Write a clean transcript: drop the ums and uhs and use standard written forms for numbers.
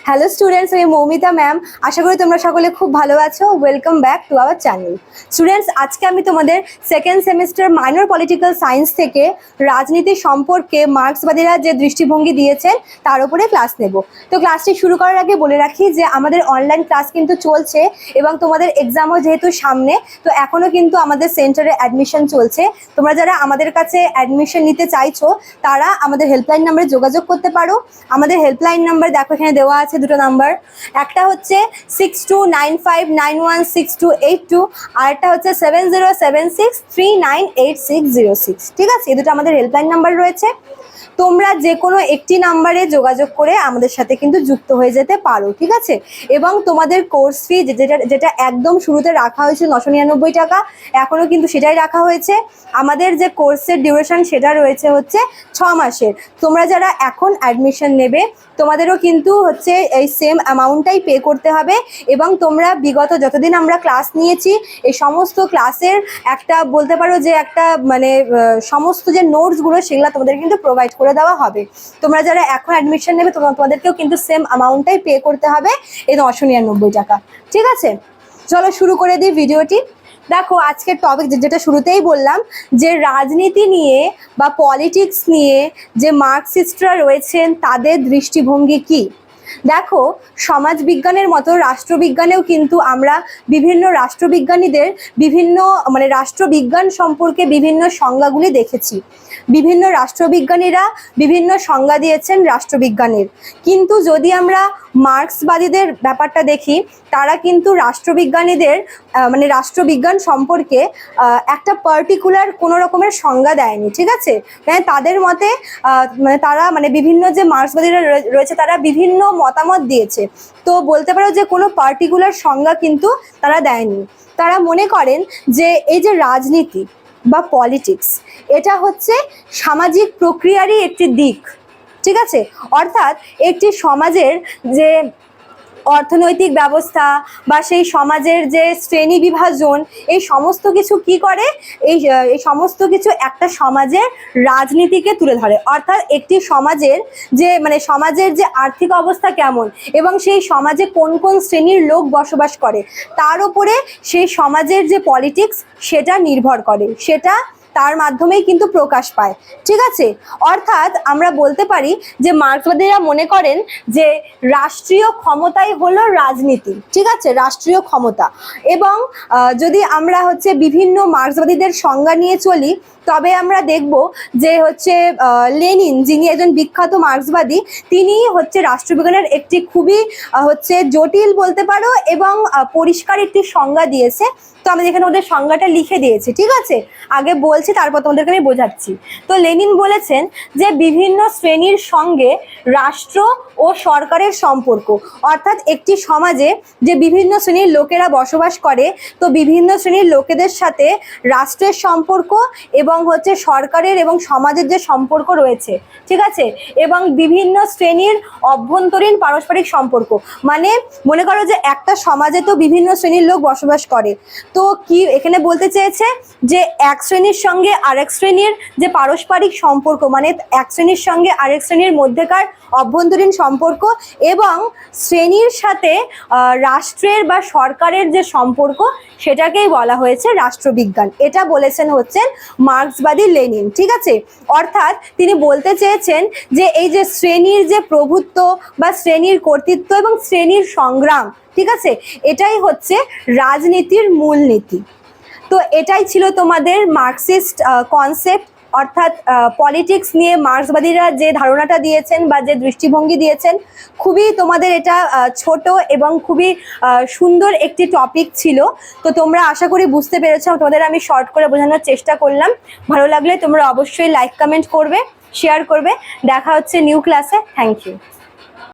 Hello students, আমি Moumita ma'am. আশা করি তোমরা সকলে খুব ভালো আছো। Welcome back to our channel. Students, আজকে আমি তোমাদের second semester minor political science থেকে রাজনীতি সম্পর্কে মার্ক্সবাদীরা যে দৃষ্টিভঙ্গি দিয়েছেন তার উপরে ক্লাস নেব। তো ক্লাসটি শুরু করার আগে বলে রাখি যে আমাদের অনলাইন ক্লাস কিন্তু চলছে এবং তোমাদের এক্সামও যেহেতু সামনে, তো এখনও কিন্তু আমাদের সেন্টারে অ্যাডমিশন চলছে। তোমরা যারা আমাদের কাছে অ্যাডমিশন নিতে চাইছো তারা আমাদের হেল্পলাইন নাম্বারে যোগাযোগ করতে পারো। আমাদের হেল্পলাইন নাম্বার দেখো এখানে দেওয়া আছে, দুটো নাম্বার। একটা হচ্ছে 6295916282, আর একটা হচ্ছে 7076398606। ঠিক আছে, এই দুটো আমাদের হেল্পলাইন নাম্বার রয়েছে। তোমরা যে কোনো একটি নাম্বারে যোগাযোগ করে আমাদের সাথে কিন্তু যুক্ত হয়ে যেতে পারো। ঠিক আছে, এবং তোমাদের কোর্স ফি যেটা একদম শুরুতে রাখা হয়েছিল 999 টাকা, এখনও কিন্তু সেটাই রাখা হয়েছে। আমাদের যে কোর্সের ডিউরেশন সেটা রয়েছে হচ্ছে 6 মাসের। তোমরা যারা এখন অ্যাডমিশন নেবে তোমাদেরও কিন্তু হচ্ছে এই সেম অ্যামাউন্টটাই পে করতে হবে, এবং তোমরা বিগত যতদিন আমরা ক্লাস নিয়েছি এই সমস্ত ক্লাসের একটা বলতে পারো যে একটা মানে সমস্ত যে নোটসগুলো সেগুলো তোমাদের কিন্তু প্রোভাইড করে দেওয়া হবে। তোমরা যারা এখন অ্যাডমিশন নেবে তোমাদেরকেও কিন্তু সেম অ্যামাউন্টটাই পে করতে হবে, এই 999 টাকা। ঠিক আছে, চলো শুরু করে দিই ভিডিওটি। দেখো, আজকের টপিক যেটা শুরুতেই বললাম যে রাজনীতি নিয়ে বা পলিটিক্স নিয়ে যে মার্কসিস্টরা রয়েছেন তাদের দৃষ্টিভঙ্গি কি। দেখো, সমাজবিজ্ঞানের মতো রাষ্ট্রবিজ্ঞানেও কিন্তু আমরা বিভিন্ন রাষ্ট্রবিজ্ঞানীদের বিভিন্ন মানে রাষ্ট্রবিজ্ঞান সম্পর্কে বিভিন্ন সংজ্ঞাগুলি দেখেছি। বিভিন্ন রাষ্ট্রবিজ্ঞানীরা বিভিন্ন সংজ্ঞা দিয়েছেন রাষ্ট্রবিজ্ঞানের, কিন্তু যদি আমরা মার্ক্সবাদীদের ব্যাপারটা দেখি তারা কিন্তু রাষ্ট্রবিজ্ঞানীদের মানে রাষ্ট্রবিজ্ঞান সম্পর্কে একটা পার্টিকুলার কোনো রকমের সংজ্ঞা দেয়নি। ঠিক আছে, মানে তাদের মতে মানে তারা মানে বিভিন্ন যে মার্ক্সবাদীরা রয়েছে তারা বিভিন্ন মতামত দিয়েছে, তো বলতে পারো যে কোনো পার্টিকুলার সংজ্ঞা কিন্তু তারা দেয়নি। তারা মনে করেন যে এই যে রাজনীতি বা পলিটিক্স এটা হচ্ছে সামাজিক প্রক্রিয়ারই একটি দিক। ঠিক আছে, অর্থাৎ একটি সমাজের যে অর্থনৈতিক ব্যবস্থা বা সেই সমাজের যে শ্রেণী বিভাজন, এই সমস্ত কিছু কি করে, এই সমস্ত কিছু একটা সমাজের রাজনীতিকে তুলে ধরে। অর্থাৎ একটি সমাজের যে মানে সমাজের যে আর্থিক অবস্থা কেমন এবং সেই সমাজে কোন কোন শ্রেণীর লোক বসবাস করে তার উপরে সেই সমাজের যে পলিটিক্স সেটা নির্ভর করে, সেটা তার মাধ্যমেই কিন্তু প্রকাশ পায়। ঠিক আছে, অর্থাৎ আমরা বলতে পারি যে মার্ক্সবাদীরা মনে করেন যে রাষ্ট্রীয় ক্ষমতাই হলো রাজনীতি। ঠিক আছে, রাষ্ট্রীয় ক্ষমতা। এবং যদি আমরা হচ্ছে বিভিন্ন মার্ক্সবাদীদের সংজ্ঞা নিয়ে চলি তবে আমরা দেখব যে হচ্ছে লেনিন, যিনি একজন বিখ্যাত মার্ক্সবাদী, তিনি হচ্ছে রাষ্ট্রবিজ্ঞানের একটি খুবই হচ্ছে জটিল বলতে পারো এবং পরিষ্কার একটি সংজ্ঞা দিয়েছে। তো আমি এখানে ওদের সংজ্ঞাটা লিখে দিয়েছি। ঠিক আছে, আগে বলছি তারপর তোমাদেরকে আমি বোঝাচ্ছি। তো লেনিন বলেছেন যে বিভিন্ন শ্রেণীর সঙ্গে রাষ্ট্র ও সরকারের সম্পর্ক, অর্থাৎ একটি সমাজে যে বিভিন্ন শ্রেণীর লোকেরা বসবাস করে, তো বিভিন্ন শ্রেণীর লোকেদের সাথে রাষ্ট্রের সম্পর্ক এবং হচ্ছে সরকারের এবং সমাজের যে সম্পর্ক রয়েছে। ঠিক আছে, এবং বিভিন্ন শ্রেণীর অভ্যন্তরীণ পারস্পরিক সম্পর্ক, মানে মনে করো যে একটা সমাজে তো বিভিন্ন শ্রেণীর লোক বসবাস করে, তো কি এখানে বলতে চেয়েছে যে এক শ্রেণীর সঙ্গে আরেক শ্রেণীর যে পারস্পরিক সম্পর্ক, মানে এক শ্রেণীর সঙ্গে আরেক শ্রেণীর মধ্যেকার অভ্যন্তরীণ সম্পর্ক এবং শ্রেণীর সাথে রাষ্ট্রের বা সরকারের যে সম্পর্ক সেটাকেই বলা হয়েছে রাষ্ট্রবিজ্ঞান। এটা বলেছেন হচ্ছেন মার্ক্সবাদী লেনিন। ঠিক আছে, অর্থাৎ তিনি বলতে চেয়েছেন যে এই যে শ্রেণীর যে প্রভুত্ব বা শ্রেণীর কর্তৃত্ব এবং শ্রেণীর সংগ্রাম, ঠিক আছে, এটাই হচ্ছে রাজনীতির মূলনীতি। তো এটাই ছিল তোমাদের মার্ক্সিস্ট কনসেপ্ট, অর্থাৎ পলিটিক্স নিয়ে মার্ক্সবাদীরা যে ধারণাটা দিয়েছেন বা যে দৃষ্টিভঙ্গি দিয়েছেন। খুবই তোমাদের এটা ছোট এবং খুবই সুন্দর একটি টপিক ছিল। তো তোমরা আশা করি বুঝতে পেরেছো, তোমাদের আমি শর্ট করে বোঝানোর চেষ্টা করলাম। ভালো লাগলে তোমরা অবশ্যই লাইক কমেন্ট করবে, শেয়ার করবে। দেখা হচ্ছে নিউ ক্লাসে। Thank you.